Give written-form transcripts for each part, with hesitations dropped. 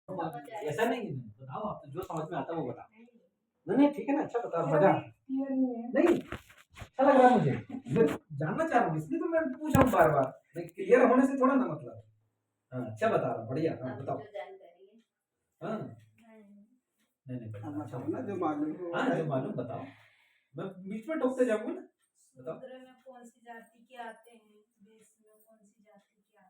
ऐसा नहीं है, बताओ आप जो समझ में आता है वो बताओ। नहीं नहीं ठीक है ना, अच्छा बता रहा मजा नहीं अच्छा लग रहा है मुझे, मैं जानना चाह रहा हूँ इसलिए तो मैं पूछ रहा हूँ बार बार। नहीं क्लियर होने से थोड़ा ना मतलब। हाँ अच्छा बता रहा हूँ, बढ़िया। हाँ बताओ। हाँ नहीं नहीं बढ़िया, अच्छा बताओ ना जो बताओ। मालूम हो। हाँ जो मालूम बताओ, मैं बीच में टोकते जाऊंगा ना। बताओ। समुद्र में कौन सी जाति के आते हैं, देश में कौन सी जाति के आते हैं?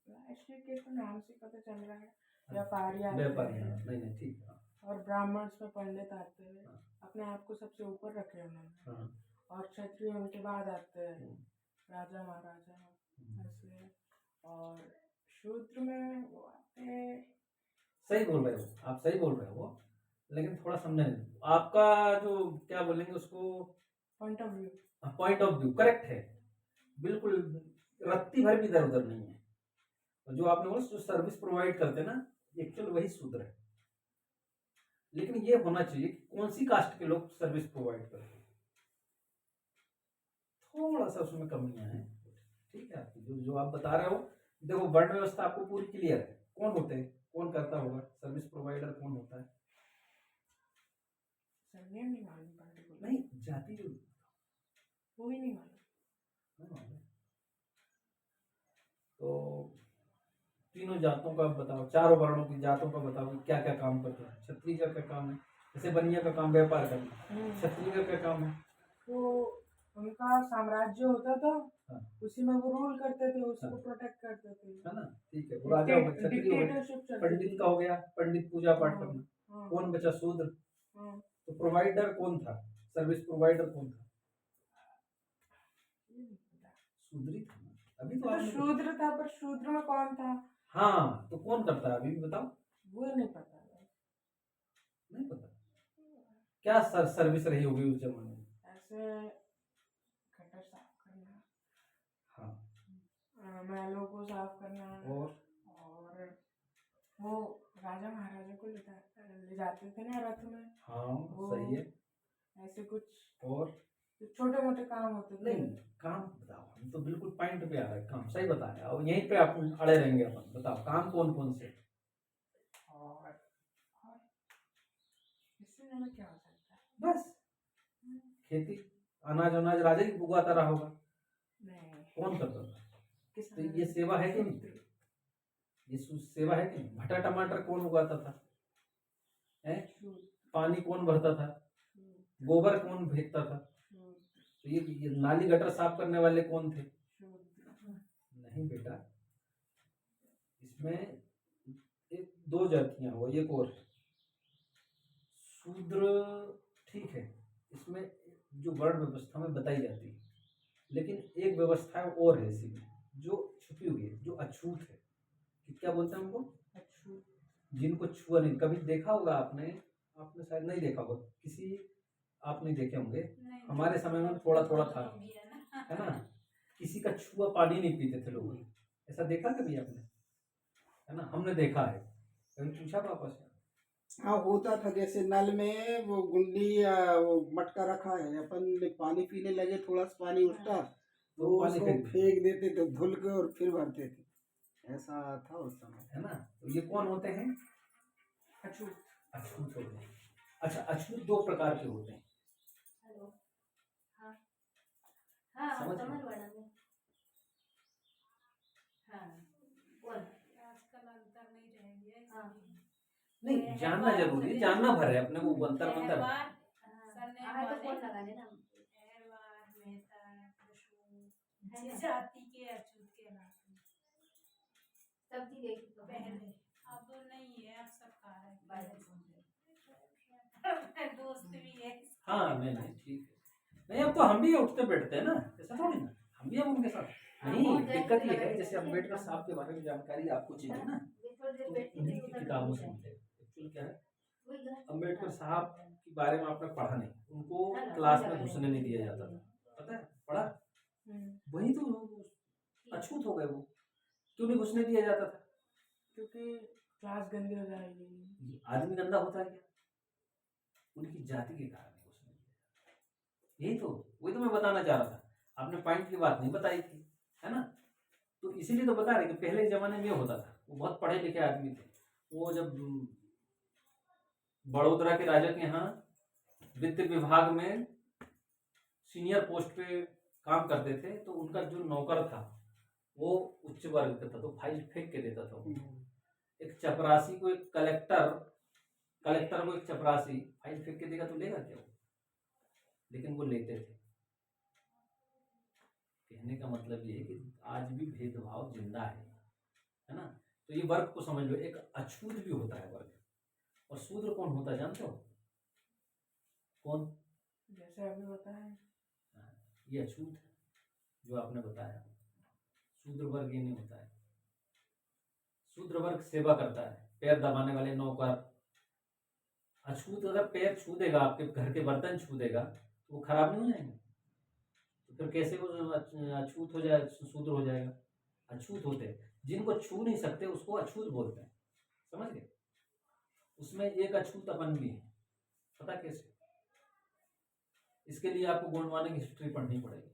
राष्ट्रीय के तो नाम से पता चल रहा है, व्यापारी आते व्यापारी हैं। हाँ, नहीं नहीं ठीक है। और ब्राह्मण्स में पंडित आते हैं, हाँ। अपने आप को सबसे ऊपर रखे उन्होंने। हाँ। और क्षत्रिय उनके बाद आते हैं, राजा महाराजा ऐसे। और शूद्र में वो आते हैं। सही बोल रहे हो आप, सही बोल रहे हो, लेकिन थोड़ा समझे आपका जो क्या बोलेंगे उसको, point of view. Point of view correct है बिल्कुल, रत्ती भर भी इधर उधर नहीं है। और जो आपने बोला जो सर्विस प्रोवाइड करते हैं ना, एक्चुअल वही शूद्र है। लेकिन ये होना चाहिए कि कौन सी कास्ट के लोग सर्विस प्रोवाइड करते हैं, थोड़ा सा उसमें कमियां हैं। ठीक है, जो जो आप बता रहे हो, देखो वर्ण व्यवस्था आपको पूरी क्लियर है, कौन होते हैं, कौन करता होगा सर्विस प्रोवाइडर, कौन होता है। सरनेम नहीं मालूम पर्टिकुलर। नहीं जाति जो वो भी नहीं मालूम। तो तीनों जातों का बताओ, चारों वर्णों की जातों का बताओ कि क्या क्या काम करते हैं। क्षत्रिय का क्या काम है, जैसे बनिया का काम व्यापार करना, क्षत्रिय का क्या काम है। वो उनका साम्राज्य होता था, हाँ। उसी में वो रूल करते थे, उसी को हाँ। प्रोटेक्ट करते थे, है ना, ठीक है, वो राजा हो गए, क्षत्रिय हो गए, डिक्टेटरशिप चलती पंडित थी। का हो गया, पंडित पूजा पाठ हाँ, करना। हाँ, कौन बचा, शूद्र। हाँ। तो प्रोवाइडर कौन था, सर्विस प्रोवाइडर कौन था, शूद्र ही था ना। अभी तो तो आपने शूद्र था, पर शूद्र में कौन था? हाँ तो कौन करता है अभी भी बताओ। वो नहीं पता। नहीं पता क्या सर्विस रही होगी उस जमाने में। ऐसे गटर साफ करना, हाँ महलों को साफ करना, और वो राजा महाराजा को ले जाते थे ना रथ में। हाँ वो सही है। ऐसे कुछ और छोटे मोटे काम होते थे। नहीं काम बताओ, हम तो बिल्कुल पॉइंट पे आ रहे हैं, काम सही बता रहे हैं, और यहीं पे आप अड़े रहेंगे अपन। बताओ काम कौन कौन से। और इससे ज्यादा क्या हो सकता है? बस खेती, अनाज अनाज राजा ही उगाता रहा होगा, नहीं, कौन करता था। तो किसान। ये सेवा है कि नहीं, ये सेवा है कि नहीं। भटा टमाटर कौन उगाता था, है? पानी कौन भरता था, गोबर कौन फेंकता था। तो ये नाली गटर साफ करने वाले कौन थे। नहीं बेटा, इसमें एक दो जातियां हो, एक और शूद्र, ठीक है, इसमें जो वर्ण व्यवस्था में बताई जाती है, लेकिन एक व्यवस्था और है इसी में जो छुपी हुई है, जो अछूत है। कि क्या बोलते हैं उनको, अछूत, जिनको छुआ नहीं। कभी देखा होगा आपने, आपने शायद नहीं देखा होगा, किसी आप नहीं देखे होंगे, हमारे समय में थोड़ा थोड़ा था, है ना। किसी का छुआ पानी नहीं पीते थे लोग, ऐसा देखा कभी आपने, है ना। हमने देखा है, कभी पूछा पापा से। हाँ होता था, जैसे नल में वो गुंडी या वो मटका रखा है, अपन पानी पीने लगे, थोड़ा सा पानी उठता तो वो पानी उसको फेंक देते थे धुल के और फिर भरते थे। ऐसा था उस समय, है ना। तो ये कौन होते हैं, अछूत। अछूत होते हैं। अच्छा अछूत दो प्रकार के होते हैं। हेलो, हाँ हाँ समझ समझ गए? पड़ा मैं। हाँ बोल, आजकल अंतर नहीं रह गया है। हाँ नहीं जानना जरूरी है, जानना भर है अपने को, अंतर मंतर। तो कौन लगाने ना, मेहता, पशु, जाति के अछूत के नाते सब चीजें पहले, अब नहीं है, अब सब खा रहे हैं। दोस्त भी है। हाँ नहीं नहीं ठीक है, नहीं अब तो हम भी उठते बैठते हैं ना, ऐसा थोड़ी ना, हम भी अब उनके साथ नहीं। दिक्कत ये है, जैसे अम्बेडकर साहब के बारे में जानकारी आपको चाहिए ना, तो उन्हीं की किताबों से मिले। एक्चुअली क्या है, अम्बेडकर साहब के बारे में आपने पढ़ा नहीं, उनको क्लास में घुसने नहीं दिया जाता था, पता है, पढ़ा। वही तो अछूत हो गए वो, क्यों नहीं घुसने दिया जाता था, क्योंकि क्लास गंदी हो जाएगी। आदमी गंदा होता है क्या, उनकी जाति के कारण घुसने दिया जाता है। यही तो, वही तो मैं बताना चाह रहा था, आपने पॉइंट की बात नहीं बताई थी, है ना। तो इसीलिए तो बता रहे कि पहले के जमाने में ये होता था। वो बहुत पढ़े लिखे आदमी थे। वो जब बड़ोदरा के राजा के यहाँ वित्त विभाग में सीनियर पोस्ट पे काम करते थे, तो उनका जो नौकर था वो उच्च वर्ग का था, तो फाइल फेंक के देता था वो। एक चपरासी को एक कलेक्टर को एक चपरासी फाइल फेंक के देगा तो लेगा क्या वो? लेकिन वो लेते थे। कहने का मतलब ये है कि आज भी भेदभाव जिंदा है ना। तो ये वर्ग को समझ लो। एक अछूत भी होता है वर्ग। और शूद्र कौन होता है जानते हो? कौन? जैसे अभी बताया, ये अछूत है जो आपने बताया। शूद्र वर्ग ये नहीं होता है। शूद्र वर्ग सेवा करता है, पैर दबाने वाले नौकर। अछूत अगर पैर छू देगा, आपके घर के बर्तन छू देगा, तो वो खराब नहीं हो जाएंगे? तो फिर कैसे वो अछूत हो जाए, शूद्र हो जाएगा? अछूत होते हैं जिनको छू नहीं सकते, उसको अछूत बोलते हैं। समझ गए? उसमें एक अछूत अपन भी है। पता कैसे? इसके लिए आपको गोंडवाना की हिस्ट्री पढ़नी पड़ेगी।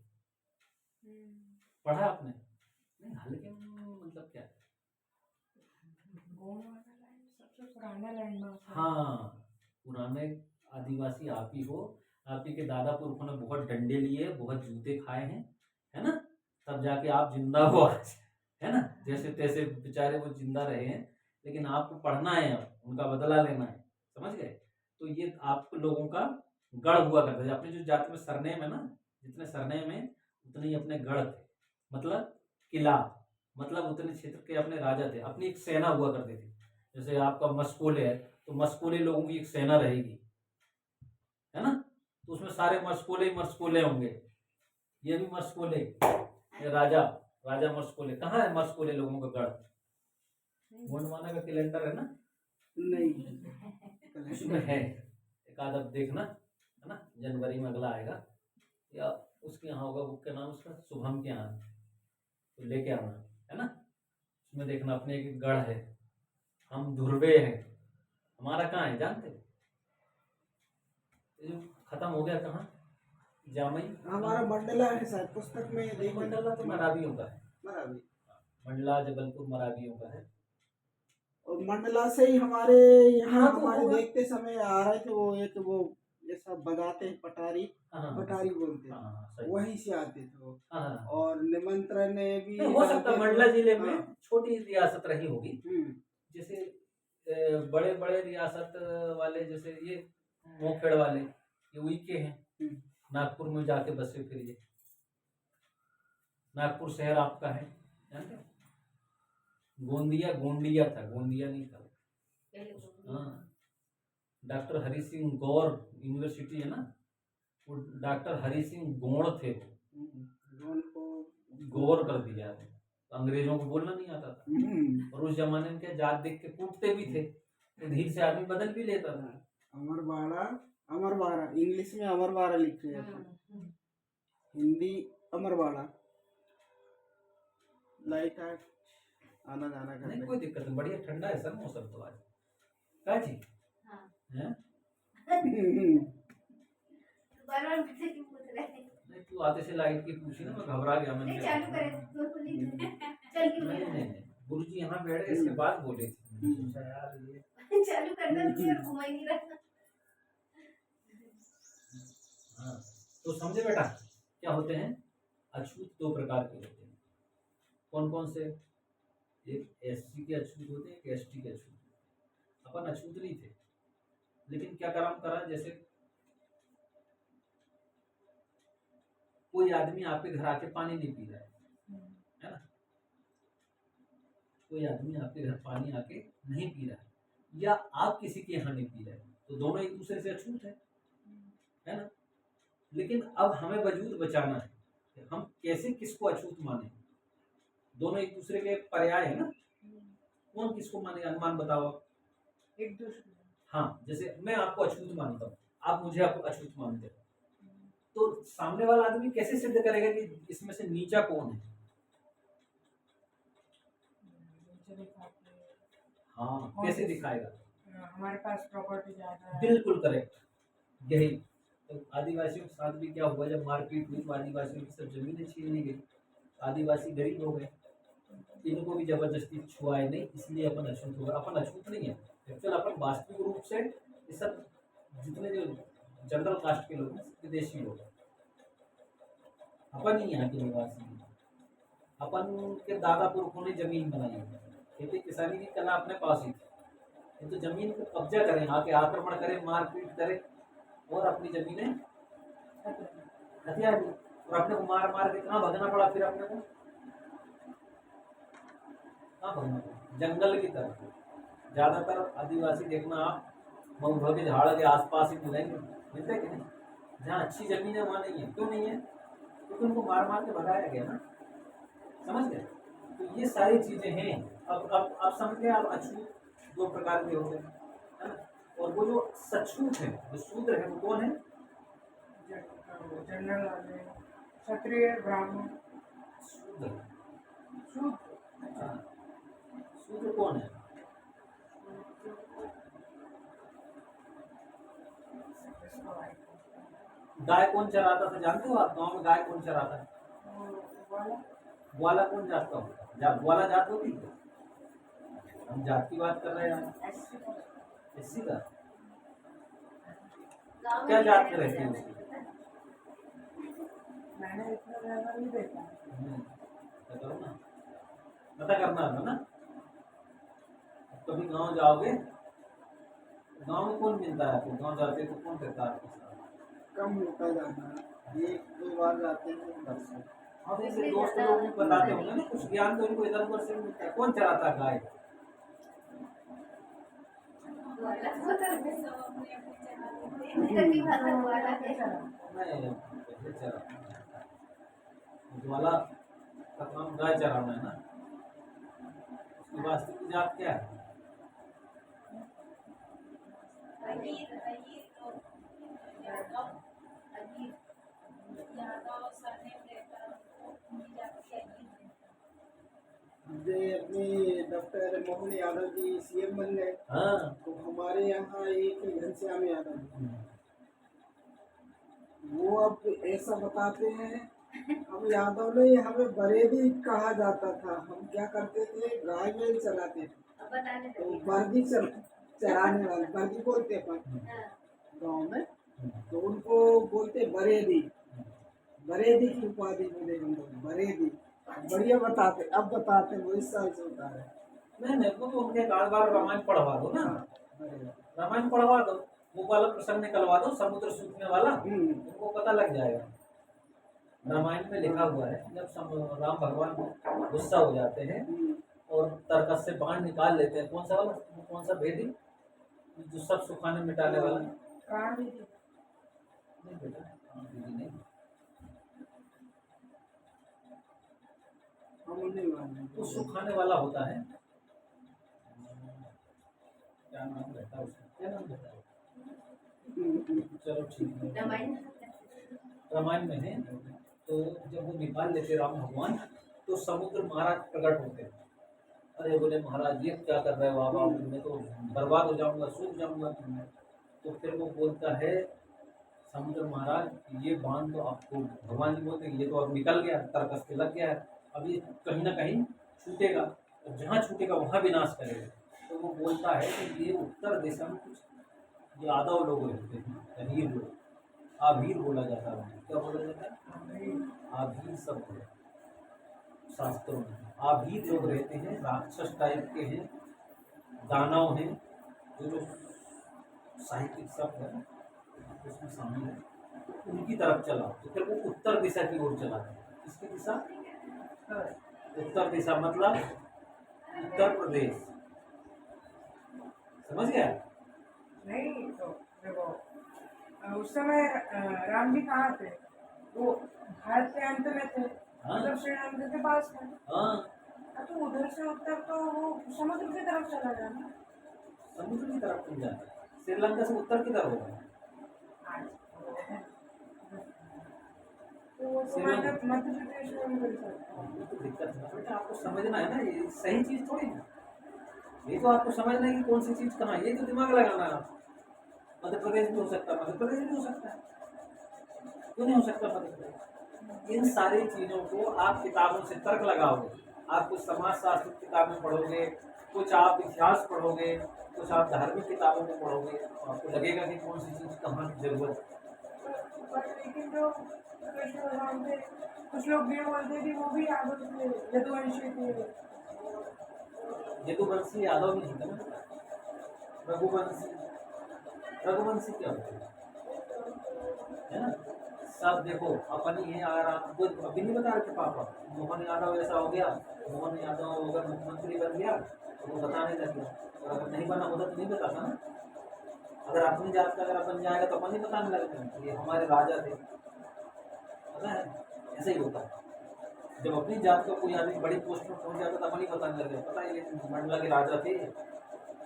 पढ़ा आपने? नहीं, हल्के में मतलब क्या है? गोंडवाना लैंड सबसे पुराना लैंडमार्क है। हाँ, पुराने आदिवासी आप ही हो। आप ही के दादा पुरखों ने बहुत डंडे लिए, बहुत जूते खाए हैं, है ना? तब जाके आप जिंदा हो आज, है ना? जैसे तैसे बेचारे वो जिंदा रहे हैं, लेकिन आपको पढ़ना है, अब उनका बदला लेना है। समझ गए? तो ये आप लोगों का गढ़ हुआ करता है। अपनी जो जाति में सरनेम है ना, जितने सरनेम है उतने ही अपने गढ़ थे, मतलब किला, मतलब उतने क्षेत्र के अपने राजा थे। अपनी एक सेना हुआ करती थी। जैसे आपका मस्कोले है, तो मस्कोले लोगों की एक सेना रहेगी, है ना? तो उसमें सारे मस्कोले होंगे। ये भी मस्कोले, ये राजा मस्कोले। कहाँ है मस्कोले लोगों का गढ़? गोंडवाना का कैलेंडर है ना? नहीं, उसमें है। एक आध अब देखना, है ना? जनवरी में अगला आएगा, या उसके यहाँ होगा, बुक का नाम उसका शुभम के यहाँ, तो लेके आना, है ना? उसमें देखना अपने एक गढ़ है। हम धुर्वे हैं। हमारा कहाँ है जानते? ये जो खत्म हो गया कहाँ? जामई। हमारा मंडला है शायद, पुस्तक में देखो। मंडला तो मराठियों का है। मराठी। मंडला जबलपुर मराठियों का है। और मंडला से ही हमारे यहाँ हाँ, तो हमारे होगा। देखते समय आ रहे थे वो, एक वो जैसा बजाते हैं पटारी, हाँ, पटारी बोलते हैं, हाँ, सही। वहीं से आते थे वो। हाँ, और निमंत्रण भी नहीं, हो सकता है मंडला जिले में हाँ। छोटी रियासत रही होगी। जैसे बड़े बड़े रियासत वाले, जैसे ये मोखेड़ वाले, ये वही के हैं। नागपुर में जाके बसे फिर ये नागपुर शहर आपका है, जानते हो? गोंदिया था, गोंदिया नहीं था। हाँ, डॉक्टर हरि सिंह गौर यूनिवर्सिटी है ना, वो डॉक्टर हरि सिंह गौड़ थे। उनको गौर कर दिया है। तो अंग्रेजों को बोलना नहीं आता था, और उस जमाने में क्या जात देख के कूटते भी थे, तो धीरे से आदमी बदल भी लेता था। अमरवाड़ा इंग्लिश में अमरवाड़ा लिख रहे हैं, हिंदी अमरवाड़ा। लाइट आना जाना नहीं, करते। कोई दिक्कत नहीं, बढ़िया ठंडा है सर मौसम तो आज। क्या जी? हैं? बार-बार मुझसे क्यों पूछ रहे हैं? नहीं, तू आते से लाइट की पूछी ना, मैं घबरा गया। मैंने नहीं, क्या चालू करें, चल क्यों नहीं रहा है? नहीं, गुरुजी यहाँ बैठ गए, इसके बाद बोले थे। मैंने सोचा यार ये चालू करना तो यार घुमा ही नहीं रहा। हाँ, तो समझे बेटा क्या होते हैं? अछूत दो प्रकार के होते हैं। कौन कौन से? एक एससी के अछूत होते हैं, एक एसटी के अछूत। अपन अछूत नहीं थे, लेकिन क्या काम करा, जैसे कोई आदमी आपके घर आके पानी नहीं पी रहा है ना? कोई आदमी आपके घर पानी आके नहीं पी रहा है, या आप किसी के यहाँ नहीं पी रहे, तो दोनों एक दूसरे से अछूत है ना? लेकिन अब हमें वजूद बचाना है कि हम कैसे किसको अछूत माने। दोनों एक दूसरे के पर्याय है ना। कौन किसको माने? अनुमान बताओ आप। एक दूसरे। हाँ, जैसे मैं आपको अछूत मानता हूँ, आप मुझे आपको अछूत मानते हो, तो सामने वाला आदमी कैसे सिद्ध करेगा कि इसमें से नीचा कौन है? हाँ, कैसे दिखाएगा? हमारे पास प्रॉपर्टी ज्यादा है। बिल्कुल करेक्ट, यही। तो आदिवासियों के साथ भी क्या हुआ, जब मारपीट हुई तो आदिवासियों की सब जमीनें छीन ली गई, आदिवासी गरीब हो गए, इनको भी जबरदस्ती छुआए नहीं, इसलिए अपन अछूत हो गए। अपन अछूत नहीं है एक्चुअल, अपन वास्तविक रूप से ये सब जितने जो जनरल कास्ट के लोग हैं विदेशी लोग हैं, अपन ही यहाँ के निवासी हैं। अपन के दादा पुरखों ने जमीन बनाई है, खेती किसानी की कला अपने पास ही थी। ये तो जमीन को कब्जा करें, आके आक्रमण करें, मारपीट करें और अपनी जमीनें हथियार ली, और अपने को मार मार के कहाँ भगना पड़ा फिर अपने को, कहाँ भगना पड़ा? जंगल की तरफ। ज्यादातर आदिवासी देखना आप मऊभा के झाड़ के आसपास ही मिलेंगे, मिलते कि नहीं? जहाँ अच्छी जमीन है वहाँ नहीं है। क्यों नहीं है? क्योंकि उनको मार मार के भगाया गया ना, समझ गए? तो ये सारी चीजें हैं। अब समझ गए आप, अछूत दो प्रकार के होते हैं, है ना? और वो जो सछूत है, जो शूद्र है, वो कौन है? जनरल वाले, क्षत्रिय, ब्राह्मण। शूद्र। शूद्र। हाँ, शूद्र कौन है? गाय कौन चराता था जानते हो आप? गाँव में गाय कौन चराता है? ग्वाला कौन जात का होता है? ग्वाला जात होती है? हम जात की बात कर रहे हैं। एससी का क्या जात में रहती है उसकी? मैंने इतना ज्यादा नहीं देखा। पता करो ना, पता करना है ना। कभी गांव जाओगे, गांव में कौन मिलता है आपको? गांव जाते तो कौन रहता है आपके साथ? कम होता जाना, एक दो बार जाते हैं बस। हाँ, तो ऐसे दोस्त लोग भी बताते होंगे ना, कुछ ज्ञान तो उनको इधर उधर से मिलता है। कौन चराता है गाय? मैं पहले चराता हूँ। ज्वाला का काम गाय चराना है ना। उसकी वास्तविक जात क्या है? जे अपने डॉक्टर मोहन यादव जी सीएम बन गए, हाँ, तो हमारे यहाँ एक घनश्याम यादव जी, वो अब ऐसा बताते हैं, हम यादव ने हमें बरेदी कहा जाता था। हम क्या करते थे, गाय में चलाते थे, तो बर्दी चराने वाले, बर्दी बोलते अपन गाँव में, तो उनको बोलते बरेदी। बरेदी की उपाधि मिले हम लोग, बरेदी। बढ़िया बताते, अब बताते वो इस साल से होता है। नहीं वो तो उनके बार रामायण पढ़वा दो ना, रामायण पढ़वा दो, वो वाला प्रसंग निकलवा दो, समुद्र सूखने वाला, उनको पता लग जाएगा। रामायण में लिखा हुआ है, जब राम भगवान गुस्सा हो जाते हैं और तरकस से बाण निकाल लेते हैं, कौन सा वाला, कौन सा भेदी जो सब सुखाने मिटाने वाला? प्राण नहीं बेटा, भेदी नहीं, तो सुखाने वाला होता है। क्या नाम रहता है उसका? क्या नाम रहता है? चलो ठीक है, रामायण में है। तो जब वो निकाल लेते राम भगवान, तो समुद्र महाराज प्रकट होते हैं। अरे बोले महाराज ये क्या कर रहे हो आप? मैं तो बर्बाद हो जाऊंगा, सूख जाऊंगा। तो फिर वो बोलता है समुद्र महाराज, ये बाण तो आपको, भगवान जी बोलते हैं ये तो अब निकल गया, तरकस के लग गया है, अब ये कहीं ना कहीं छूटेगा, और जहाँ छूटेगा वहाँ विनाश करेगा। तो वो बोलता है कि ये उत्तर दिशा में कुछ यादव लोग रहते हैं, अहीर लोग, आभीर बोला जाता है। क्या बोला जाता है? आभीर शब्द है शास्त्रों में। आभीर लोग रहते हैं, राक्षस टाइप के हैं, दानव हैं, जो साहित्यिक शब्द है उसमें शामिल है, उनकी तरफ चला। तो फिर वो उत्तर दिशा की ओर चला है। किसकी दिशा? उत्तर दिशा मतलब उत्तर प्रदेश, समझ गया? नहीं तो देखो, उस समय राम जी कहाँ थे? वो भारत के अंत में थे, मतलब श्रीलंका के पास थे। हाँ, तो उधर से उत्तर तो वो समुद्र की तरफ चला जाना। समुद्र की तरफ नहीं जाता, श्रीलंका से उत्तर की तरफ होगा। तो वो तो मध्य प्रदेश में मिल सकता है। तो दिक्कत है बेटा, आपको समझना है ना, ये सही चीज थोड़ी ना, ये तो आपको समझना है कि कौन सी चीज कहाँ है, ये तो दिमाग लगाना है। मध्य प्रदेश भी हो सकता है, मध्य प्रदेश भी हो सकता है, क्यों नहीं हो सकता मध्य प्रदेश? इन सारी चीजों को आप किताबों से तर्क लगाओगे, आप कुछ समाजशास्त्र की किताबें पढ़ोगे, कुछ आप इतिहास पढ़ोगे, कुछ आप धार्मिक किताबों में पढ़ोगे, तो आपको लगेगा कि कौन सी चीज़ कहाँ की जरूरत है। पर लेकिन जो कृष्ण भगवान थे, कुछ लोग ये बोलते थे वो भी यादव थे, यदुवंशी थे। यदुवंशी यादव नहीं था ना, रघुवंशी। रघुवंशी क्या होता है ना? सब देखो अपन ही है, अगर आपको अभी नहीं बता रहे थे पापा, मोहन यादव ऐसा हो गया, मोहन यादव अगर मुख्यमंत्री बन गया तो वो बताने लग गया, और अगर नहीं बना होता तो नहीं बताता ना। अगर अपनी जात का अगर बन जाएगा तो अपन ही बताने लगते हैं ये हमारे राजा थे, पता है? ऐसे ही होता है, जब अपनी जात का कोई आदमी बड़ी पोस्ट में पहुंच जाता तो अपन ही बताने लग गए, पता है ये मंडला के राजा थे,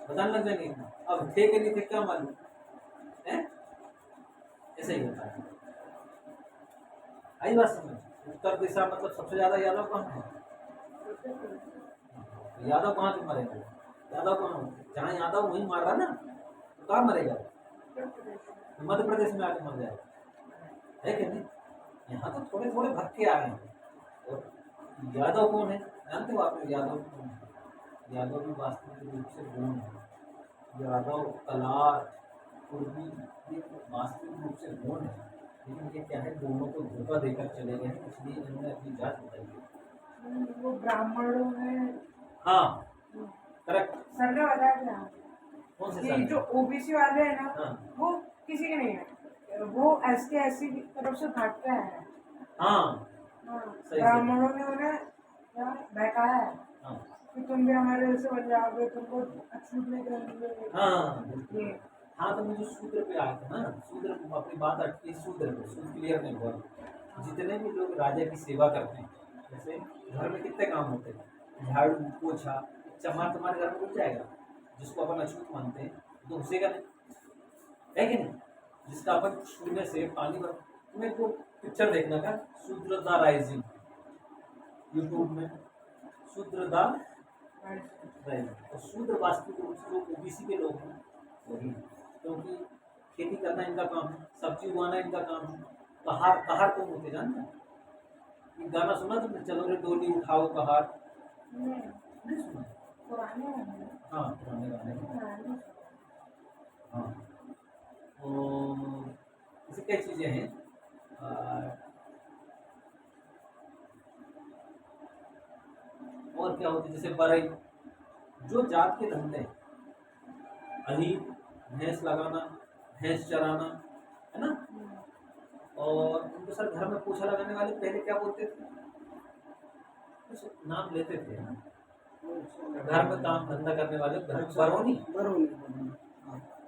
बताने लग जाएंगे। अब थे कि नहीं थे क्या मालूम है, ऐसे ही होता है। आई बात समझ? उत्तर दिशा मतलब सबसे ज्यादा यादव कहाँ है? यादव कहाँ से मरेगा? यादव कहाँ? जहाँ यादव वहीं मार रहा ना, तो कहाँ मरेगा? मध्य प्रदेश में आके मर जाएगा, है कि नहीं? यहाँ तो थोड़े थोड़े भक्के आ गए हैं। और यादव कौन है जानते हो आप? यादव कौन है? यादव भी वास्तविक रूप से गोंड है। यादव, कलार, कुर्मी, ये वास्तविक रूप से गोंड है, लेकिन ये क्या है, दोनों को धोखा देकर चले गए हैं, इसलिए इन्होंने अपनी जात बताई है। वो ब्राह्मणों में, हाँ करेक्ट। सर ने बताया था कौन से कि साल? जो ओबीसी वाले हैं ना, हाँ वो किसी के नहीं है, वो एसटी एससी की तरफ से भागते हैं। हाँ हाँ, सही। ब्राह्मणों ने उन्हें क्या बहकाया है हाँ कि तुम भी हमारे जैसे बन जाओगे, तुमको अछूत नहीं करेंगे। हाँ ये हाँ, तो मुझे सूत्र पे आया था ना, सूत्र अपनी बात अटकी सूत्र पे, सूत्र क्लियर नहीं हुआ। जितने भी लोग राजा की सेवा करते हैं, जैसे घर में कितने काम होते हैं, झाड़ू पोछा, चमार तुम्हारे घर में घुस जाएगा, जिसको अपन अछूत मानते हैं तो घुसेगा नहीं, है कि नहीं? जिसका अपन छूने से पानी भर, तुम्हें को पिक्चर देखना का शूद्रदा राइजिंग यूट्यूब में, शूद्रदा राइजिंग। तो शूद्र वास्तविक रूप से जो ओबीसी के लोग हैं वही, क्योंकि खेती करना इनका काम है, सब्जी उगाना इनका काम है। कहार, कहार कौन होते जानते हैं? ये गाना सुना तुमने, चलो रे डोली उठाओ कहार? नहीं सुना? पुराने हैं। हाँ पुराने गाने में। पुराने। हाँ तो ऐसी कई चीज़ें हैं। और क्या होती है, जैसे बरई, जो जात के धंधे, अही, भैंस लगाना, भैंस चराना, है ना? और उनको सर घर में पोछा लगाने वाले पहले क्या बोलते थे? कुछ नाम लेते थे ना? घर में काम धंधा करने वाले बरौनी, बरौनी।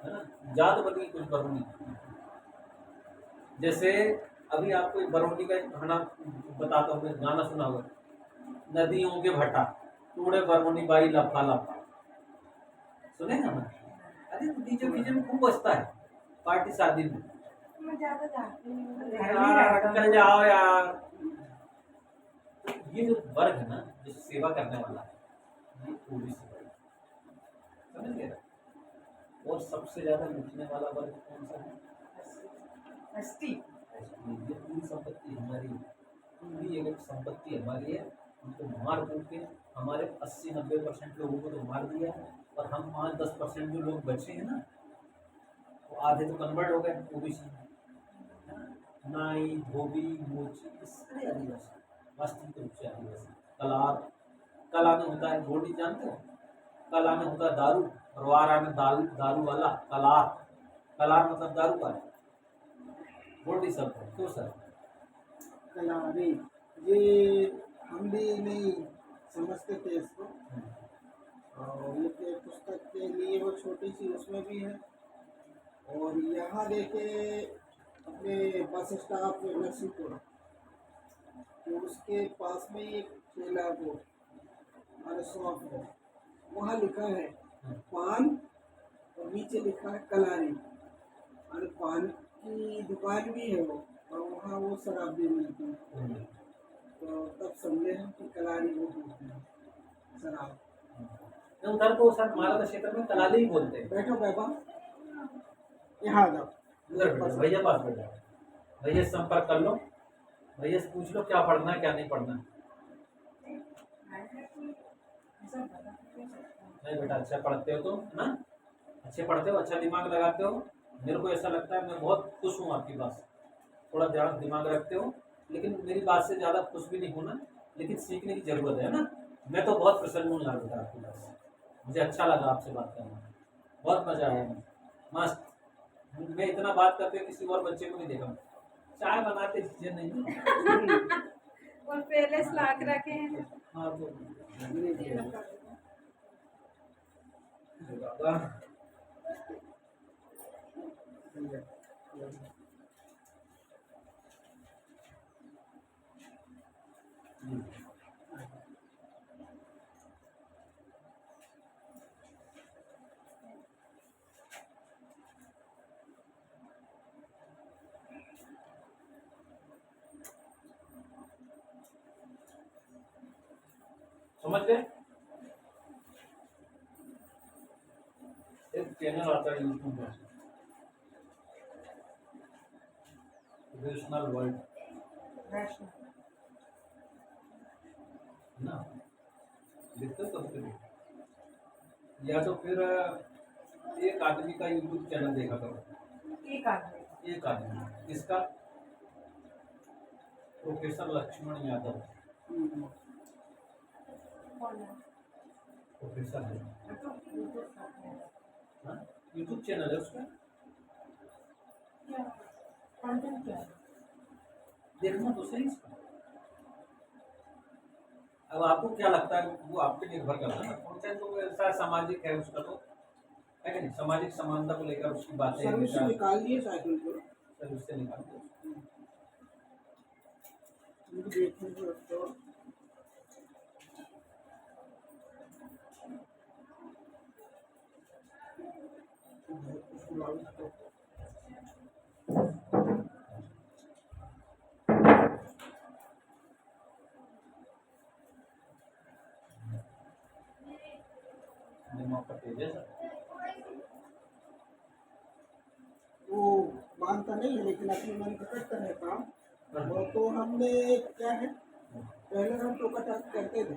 है ना? जात बनी कुछ बरौनी। जैसे अभी आपको एक बरौनी का एक गाना बताता हूँ, गाना सुना होगा, नदियों के भट्टा टूड़े बरौनी बाई लफा लफा, सुनेगा ना? अरे डीजे फीजे में खूब बजता है पार्टी शादी में। मैं ज़्यादा जानती नहीं यार कल जाओ यार। तो ये जो वर्ग है ना, जो सेवा करने वाला है, ये ओबीसी वर्ग, समझ गए? और सबसे ज्यादा लूटने वाला वर्ग कौन सा है? एसटी। ये पूरी संपत्ति हमारी है, पूरी एक संपत्ति हमारी है। उनको मार कूट के हमारे 80-90% लोगों को तो मार दिया है, और हम 5-10% जो लोग बचे हैं ना, वो आधे तो कन्वर्ट हो गए ओबीसी में। नाई, धोबी, मोची, सारे आदिवासी, वास्तविक रूप से आदिवासी। कलार, कला में होता है घोड़ी, जानते हो? कला में होता है दारू, और वारा में दारू वाला कलार। कलार मतलब दारू वाला, घोड़ी सब है। क्यों सर? कलारी, ये हम भी नहीं समझते थे इसको, और ये पुस्तक के लिए वो छोटी सी उसमें भी है। और यहाँ देखे अपने बस स्टॉप नरसिंहपुर, तो उसके पास में ही एक ठेला वो शॉप है, वहाँ लिखा है पान, और नीचे लिखा है कलारी, और पान की दुकान भी है वो, और वहाँ वो शराब भी मिलती है। तो तब समझे हम कि कलारी वो होती है शराब। उधर तो सर मालवा क्षेत्र में कलाली ही बोलते हैं। बैठो बाबा, यहाँ आ जाओ, उधर बैठो, भैया पास बैठ जाओ, भैया से संपर्क कर लो, भैया से पूछ लो क्या पढ़ना है क्या नहीं पढ़ना है। सब बता नहीं सकता। नहीं बेटा, अच्छा पढ़ते हो तुम, है ना? अच्छे पढ़ते हो, अच्छा दिमाग लगाते हो। मेरे को ऐसा लगता है, मैं बहुत खुश हूँ आपकी बात से। थोड़ा ज़्यादा दिमाग रखते हो, लेकिन मेरी बात से ज़्यादा खुश भी नहीं होना, लेकिन सीखने की ज़रूरत है ना। मैं तो बहुत प्रसन्न हूँ यार बेटा आपकी बात से। मुझे अच्छा लगा आपसे बात करना, बहुत मज़ा आया। मस्त। मैं इतना बात करते किसी और बच्चे को नहीं देखा। चाय बनाते चीज़ें नहीं। और पहले से ला के रखे हैं। हाँ तो समझ गए? एक चैनल आता है यूट्यूब में, ट्रेडिशनल वर्ल्ड, वैष्णव है ना? देखते हो कभी कभी, या तो फिर एक आदमी का यूट्यूब चैनल देखा करो। एक आदमी एक आदमी, इसका प्रोफेसर लक्ष्मण यादव, कौन है? प्रोफेसर है। मैं तो यूट्यूब करते हैं। हाँ, यूट्यूब चैनल है उसका, क्या कंटेंट क्या है? देखना तो सही इसका। अब आपको क्या लगता है, वो आप पे निर्भर करता है ना। कंटेंट तो ऐसा सामाजिक है उसका, तो है कि नहीं? सामाजिक समानता को लेकर उसकी बातें, सर्विस से विचार, निकाल दिए साइकिल को, सब उससे निकाल दो। उनको देखने को तो दिमाग का तेज है सर। वो मानता नहीं है, लेकिन अपने मन का करता है काम। वो तो हमने क्या है, पहले हम टोका टाक करते थे।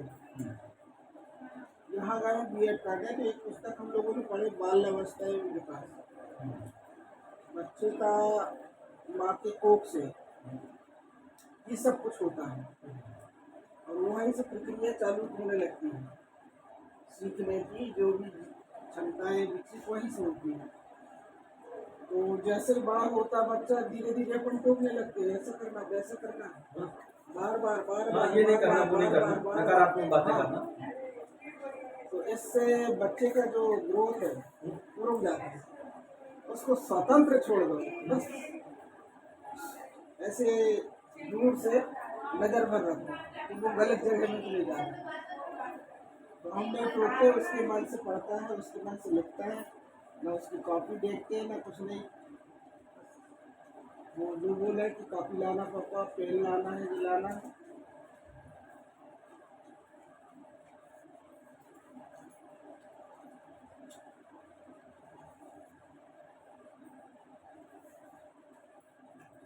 यहाँ गए बीएड करने, तो एक पुस्तक हम लोगों ने पढ़े, बाल अवस्था एवं विकास। बच्चे का माँ के कोख से ये सब कुछ होता है, और वहीं से प्रक्रिया चालू होने लगती है सीखने की। जो भी क्षमताएं विकसित वहीं से होती हैं। तो जैसे बड़ा होता बच्चा, धीरे धीरे अपन टोकने लगते हैं, ऐसा करना वैसा करना, बार बार बार हाँ, बार ये नहीं बार करना, बार वो नहीं बार करना, बार बार नकारात्मक बातें हाँ। करना। तो इससे बच्चे का जो ग्रोथ है वो रुक जाता है। उसको स्वतंत्र छोड़ दो बस, ऐसे दूर से नजर भर रखो कि वो गलत जगह में चले जाए। तो हम नहीं टोकते, उसके मन से पढ़ता है, उसके मन से लिखता है, ना उसकी कॉपी देखते हैं ना कुछ नहीं। वो जो बोले कि कॉपी लाना पापा, पेन लाना है, ये लाना है।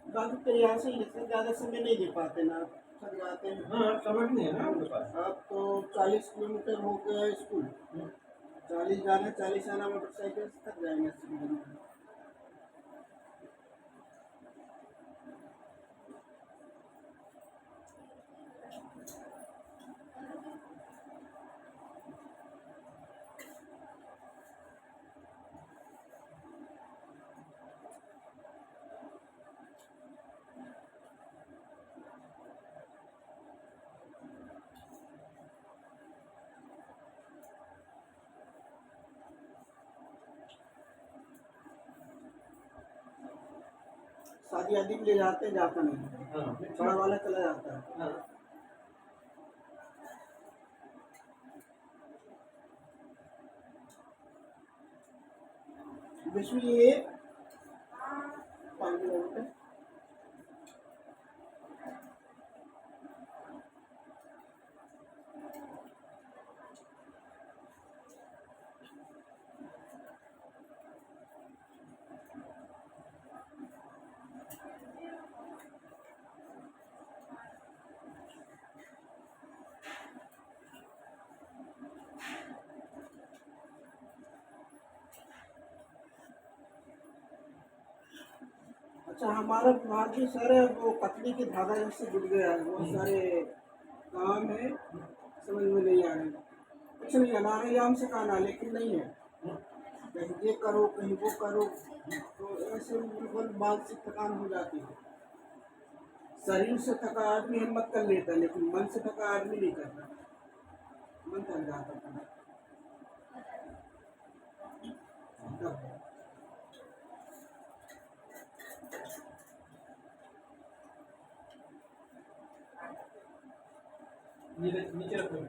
बाकी प्रयास ही लिखते, ज़्यादा समय नहीं दे पाते ना, थक जाते हैं। हाँ, समझ नहीं है ना उनके पास। अब तो 40 किलोमीटर हो गया स्कूल, 40 जाना 40 आना, मोटरसाइकिल से थक जाएंगे स्कूल में। शादी आदि के ले जाते, जाता नहीं, हाँ, बड़ा वाला चला जाता है। हाँ। विश्व ये 5 किलोमीटर अच्छा, हमारा विभाग भी सर है वो कतली की धागा से जुड़ गया है, बहुत सारे काम है, समझ में नहीं आ रहे, कुछ नहीं है, नारायण से कहना लेकिन नहीं है, कहीं ये करो कहीं वो करो, तो ऐसे बिल्कुल मानसिक थकान हो जाती है। शरीर से थका आदमी हिम्मत कर लेता है, लेकिन मन से थका आदमी नहीं करता, मन थक जाता है। नीचे नीचे रखो।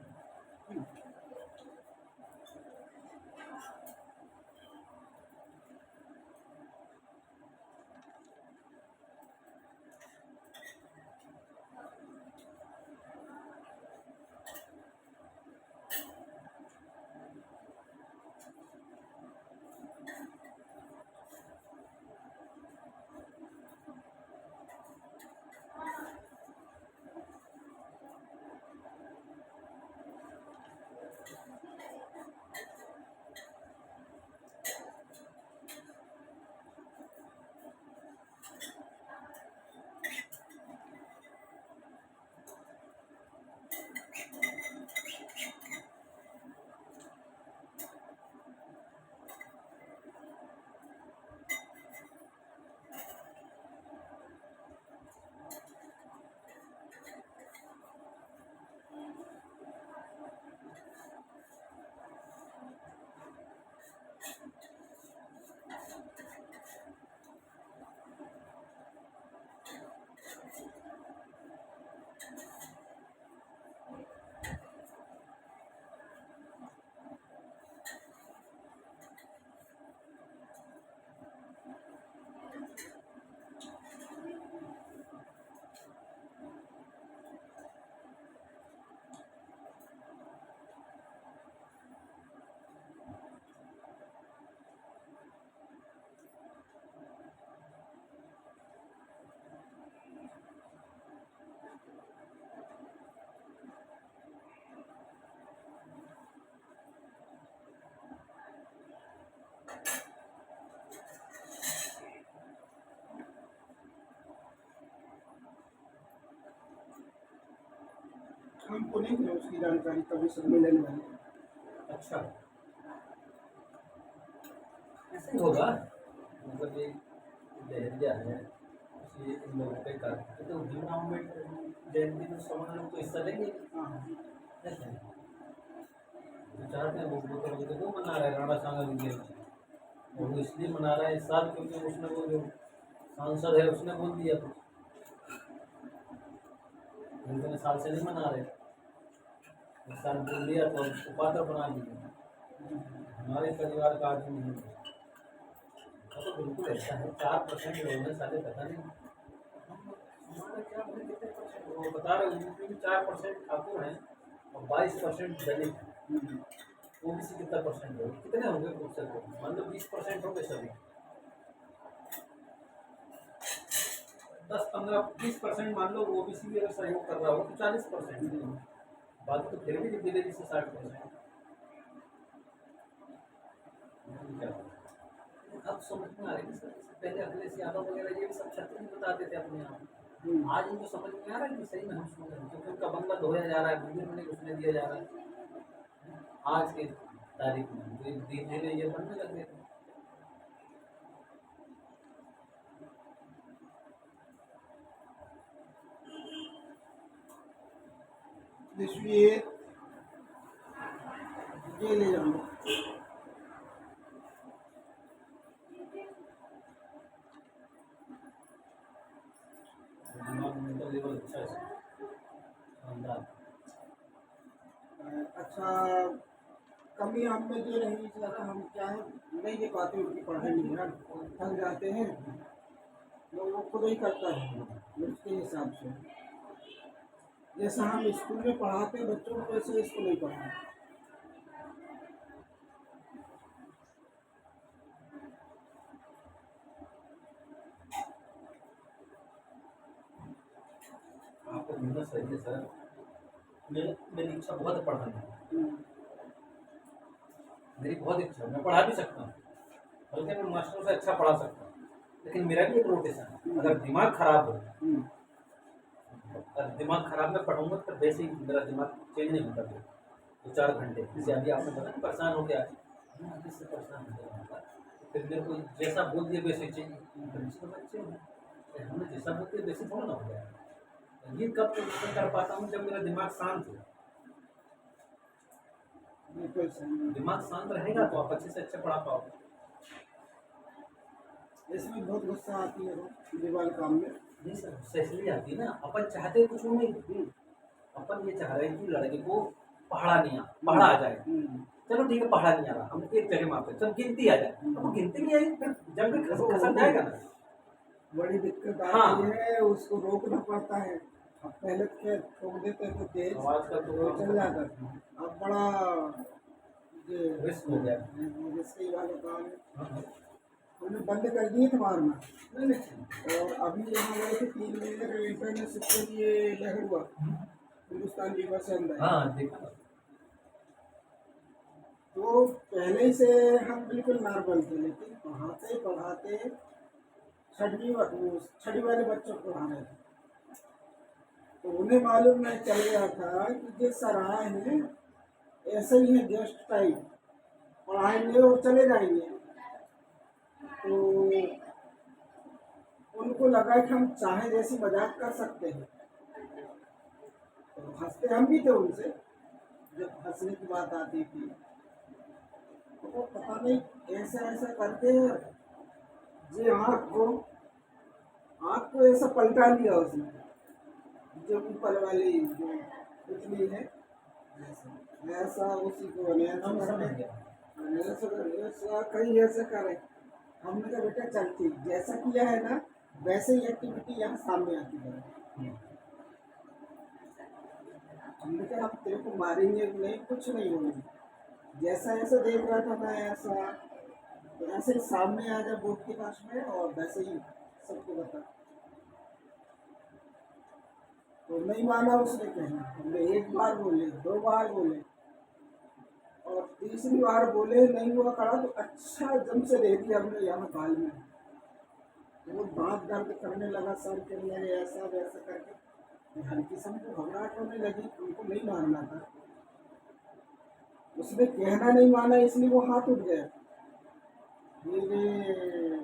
हमको नहीं है उसकी जानकारी कभी सम्मेलन में। अच्छा, ऐसे ही होगा, मतलब ये लहरिया है, ये इन लोगों पे कर तो भीमराव अम्बेडकर जयंती में समान लोग तो हिस्सा लेंगे। हाँ, ऐसे जो चाहते हैं वो मना रहा है, राणा सांगा विजय, और वो इसलिए मना रहा है इस साल क्योंकि उसने वो जो सांसद है उसने बोल दिया था, इतने साल से नहीं मना रहे, इस साल बोल दिया तो उसको पात्र बना दिया, हमारे परिवार का आदमी नहीं है। तो बिल्कुल ऐसा है, 4% लोग हैं सारे, पता नहीं हमारा क्या बोले कितने परसेंट, वो बता रहे हैं 4% ठाकुर हैं और 22% दलित हैं, ओबीसी कितना परसेंट होगा, कितने होंगे कुछ मान लो 20% होंगे सभी, 10-15-20% मान लो ओबीसी भी अगर सहयोग कर रहा हो तो 40%, बाकी तो फिर भी दिल्ली से 60%। अब समझ में आ रही है सर, पहले अखिलेश यादव वगैरह ये भी सब छत्तीस बताते थे अपने आप, आज उनको समझ में आ रहा है कि सही में हम सुन रहे हैं, क्योंकि उनका बंगला धोया जा रहा है, मंदिर में उसने दिया जा रहा है, आज के तारीख में धीरे धीरे ये बनने लगे थे। इसलिए ये ले जाऊँ मेंटल लेवल अच्छा है, शानदार। अच्छा, कभी हम में जो नहीं ज़्यादा हम क्या है नहीं दे पाते उनकी पढ़ाई में ना, थक जाते हैं, लोग वो खुद ही करता है उसके हिसाब से, जैसा हम स्कूल में पढ़ाते हैं बच्चों को वैसे इसको नहीं पढ़ाते। आपको मिलना सही है सर, मेरी इच्छा बहुत है पढ़ाने की, मेरी बहुत इच्छा है, मैं पढ़ा भी सकता हूँ, बल्कि मैं मास्टरों से अच्छा पढ़ा सकता हूँ, लेकिन मेरा भी एक रोटेशन है। अगर दिमाग खराब हो, हम्म, अगर दिमाग खराब मैं पढ़ूंगा तो वैसे ही मेरा दिमाग चेंज नहीं होता फिर 2-4 घंटे। जैसे अभी आपने बताया ना, परेशान हो गया, मैं अभी से परेशान हो गया होगा, तो फिर मेरे को जैसा बोल दिया वैसे चाहिए। बच्चे तो बच्चे हैं, हमने जैसा बोल दिया वैसे थोड़ा ना हो गया। ये कब तक कर पाता हूँ जब मेरा दिमाग शांत हो। बिल्कुल सही। दिमाग शांत रहेगा तो आप अच्छे से अच्छे पढ़ा पाओगे। इसमें बहुत गुस्सा आती है दीवार काम में। नहीं सर, गुस्सा इसलिए आती है ना, अपन चाहते कुछ नहीं, अपन ये चाह रहे हैं कि लड़के को पढ़ा आ जाए। चलो ठीक है, पढ़ा नहीं आ रहा, हम एक जगह मापते, चल गिनती आ जाए, अब वो गिनती नहीं आई, फिर जब भी खसम जाएगा ना। बड़ी दिक्कत हाँ। आती है, उसको रोकना पड़ता है। अब पहले के ठोक देते थे तेज, आवाज का तो चल जाता था। अब बड़ा ये रिस्क हो गया। रिस्की वाले काम है। हाँ, हमने बंद कर दिए थे मारना। नहीं नहीं, और अभी यहाँ गए थे 3 महीने का इंटरनेशनल के लिए लहर हुआ, हिंदुस्तान लीवर से अंदर। हाँ देखा ना। तो पहले से हम बिल्कुल नॉर्मल थे, लेकिन पढ़ाते पढ़ाते छठी वाले बच्चों को पढ़ा रहे थे, तो उन्हें मालूम नहीं चल गया था कि जो सर आए हैं ऐसे ही है, गेस्ट टाइप पढ़ाएंगे और चले जाएंगे। तो उनको लगा कि हम चाहे जैसी मजाक कर सकते हैं, तो हंसते हम भी थे उनसे जब हंसने की बात आती थी। तो वो पता नहीं ऐसा ऐसा करके जी आँख को ऐसा पलटा लिया उसने, जो ऊपर वाली जो पुतली है ऐसा उसी को हम समझ गए। ऐसा कहीं ऐसा करे। हमने कहा बेटा चल ठीक, जैसा किया है ना वैसे ही एक्टिविटी यहाँ सामने आती है। हमने कहा हम तेरे को मारेंगे नहीं, कुछ नहीं होगा, जैसा ऐसा देख रहा था मैं ऐसा, तो ऐसे ही सामने आ जा बोर्ड के पास में और वैसे ही सबको बता। तो नहीं माना उसने, कहना हमने 1 बार बोले, 2 बार बोले, और तीसरी बार बोले नहीं हुआ खड़ा तो अच्छा जम से दे दिया हमने यहाँ गाल में। वो दांत दर्द करने लगा, सर करने लगे, ऐसा वैसा करके हल्की से हमको घबराहट होने लगी। उनको नहीं मारना था, उसने कहना नहीं माना, इसलिए वो हाथ उठ गया। ये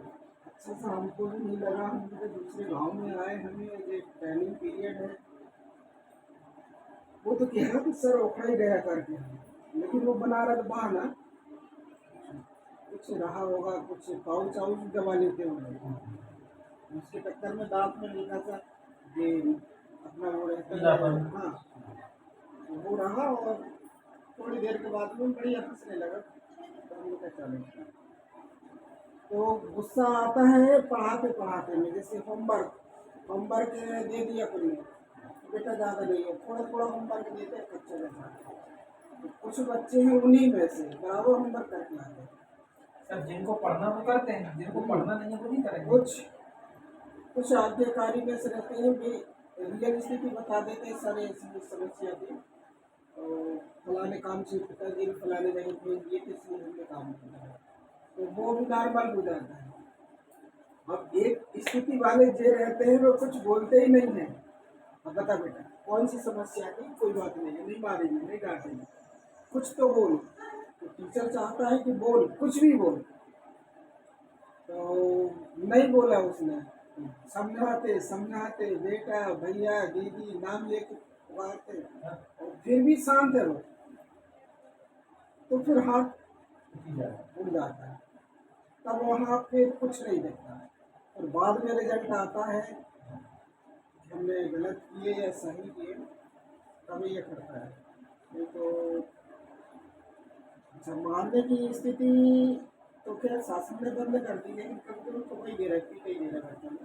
अच्छा सा हमको भी नहीं लगा, हम तो दूसरे गांव में आए, हमें ये ट्रेनिंग पीरियड है। वो तो कह रहा था सर उखड़ ही गया करके, लेकिन वो बना रहा था बहाना, कुछ रहा होगा, कुछ पाउच आउच दबा लेते होंगे, उसके चक्कर में दांत में लिखा था ये अपना वो रहता है। हाँ, तो वो रहा और थोड़ी देर के बाद में बढ़िया हंसने लगा। तो हमने कहा चलो। तो गुस्सा आता है पढ़ाते पढ़ाते में, जैसे होमवर्क दे दिया कोई ने, बेटा ज़्यादा नहीं है, थोड़ा थोड़ा होमवर्क देते हैं बच्चों के साथ। तो कुछ बच्चे हैं उन्हीं में से बराबर होमवर्क करके आते हैं। सर जिनको पढ़ना वो करते हैं, जिनको पढ़ना नहीं है वो नहीं करेंगे। कुछ आज्ञाकारी में से रहते हैं भी रियल स्थिति बता देते हैं, सर ऐसी समस्या थी तो फलाने काम से पिताजी ने फलाने जगह भेज दिए थे इसलिए हमने काम किया, तो वो भी नॉर्मल हो जाता है। अब एक स्थिति वाले जो रहते हैं वो कुछ बोलते ही नहीं है। अब बता बेटा कौन सी समस्या थी, कोई बात नहीं है, नहीं मारेंगे नहीं डांटेंगे, कुछ तो बोल। तो टीचर चाहता है कि बोल, कुछ भी बोल। तो नहीं बोला उसने, समझाते बेटा भैया दीदी नाम लेके पुकारते, और फिर भी शांत है वो, तो फिर हाथ उड़ जाता है। तब वहाँ पे कुछ नहीं देखता है, और बाद में रिजल्ट आता है हमने गलत किए या सही किए, तब ये करता है। नहीं तो जब मारने की स्थिति तो खैर शासन ने बंद कर दी, लेकिन कभी कभी तो वही दे रहा है, पीटा ही दे रहा है बच्चा में।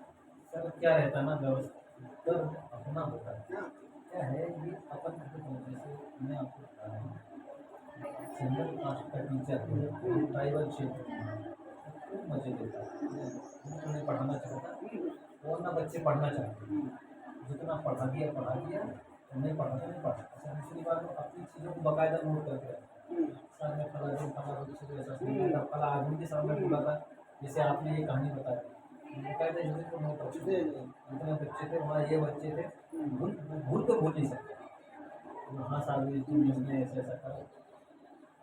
सर क्या रहता है ना, व्यवस्था अपना होता है। हाँ, क्या है ये अपन जैसे मैं आपको बता रहा हूँ, जनरल कास्ट का टीचर है ट्राइबल क्षेत्र में, खूब मजे लेता है, उन्हें पढ़ाना चाहता है, वो ना बच्चे पढ़ना चाहते हैं, जितना पढ़ा दिया, नहीं पढ़ा तो नहीं पढ़ा। अच्छा दूसरी बात वो अपनी चीज़ों को बाकायदा नोट करके रखता है, सर में फला दिन फला बच्चे को ऐसा सुना था, फला आदमी के सामने बोला था, जैसे आपने ये कहानी बताई, कहते हैं तो बहुत अच्छे थे, जी। इतने बच्चे थे वहाँ, ये बच्चे थे भूल भूल तो भूल नहीं सकते। हाँ साहब इसने ऐसा ऐसा करा,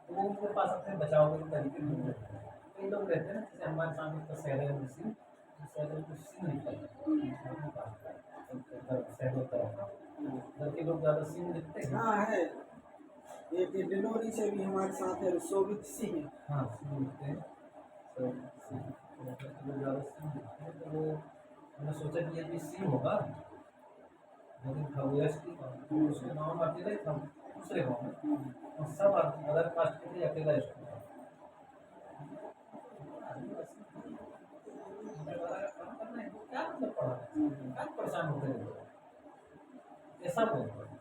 तो वो उनके पास अपने बचाव के तरीके ढूंढ रहे हैं। कई लोग रहते हैं ना, जैसे हमारे सामने तो शहर सिंह, शहर को सिंह निकलता है शहरों तरफ, घर के लोग ज़्यादा सिंह दिखते हैं। हाँ है, एक डिलोरी से भी हमारे साथ है शोभित सिंह। हाँ सिंह दिखते हैं, तो सिंह घर के लोग ज़्यादा सिंह दिखते हैं, तो वो हमने सोचा कि ये भी सिंह होगा, लेकिन था वो एसटी का, तो उसके गाँव में अकेला ही था, दूसरे गाँव में, और सब अदर कास्ट के थे, अकेला एसटी था। काम करना है, क्या मतलब पढ़ा है? क्या परेशान होते हैं लोग? ऐसा बोलते हैं।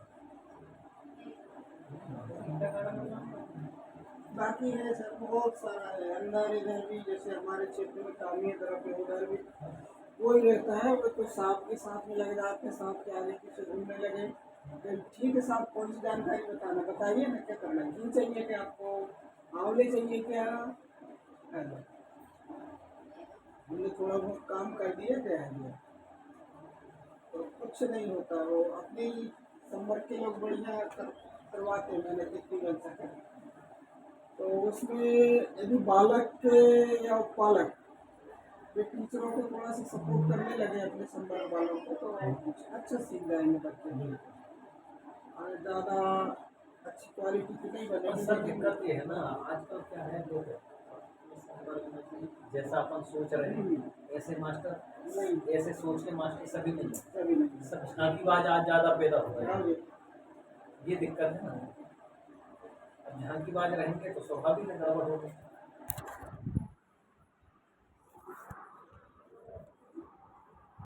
बाकी है सर, बहुत सारा है अंदर इधर भी, जैसे हमारे क्षेत्र में कामिया तरफ है उधर भी वही रहता है। वो तो सांप के साथ में लग जाते हैं, सांप के आगे पीछे घूमने लगे। तो ठीक है साहब, कौन सी जानकारी बताना, बताइए ना क्या करना है, घी चाहिए क्या आपको, आंवले चाहिए क्या? हेलो, हमने थोड़ा बहुत काम कर दिया क्या है, तो कुछ नहीं होता, वो अपने ही संपर्क के लोग बढ़िया करवाते हैं, मैंने जितनी बन सके। तो उसमें यदि बालक या पालक वे टीचरों को थोड़ा सा सपोर्ट करने लगे अपने संपर्क वालों को, तो कुछ अच्छा सीख जाएंगे बच्चे, और ज़्यादा अच्छी क्वालिटी की नहीं और बनेगी। सर दिक्कत ये है ना, आजकल क्या है, लोग जैसा अपन सोच रहे हैं ऐसे मास्टर, नहीं, ऐसे सोच के मास्टर सभी नहीं है। कभी नहीं। सब झांकीबाज आज ज़्यादा पैदा हो रहे हाँ हैं, जी। ये दिक्कत है ना। अब झांकीबाज रहेंगे तो स्वाभाविक है गड़बड़ होगी।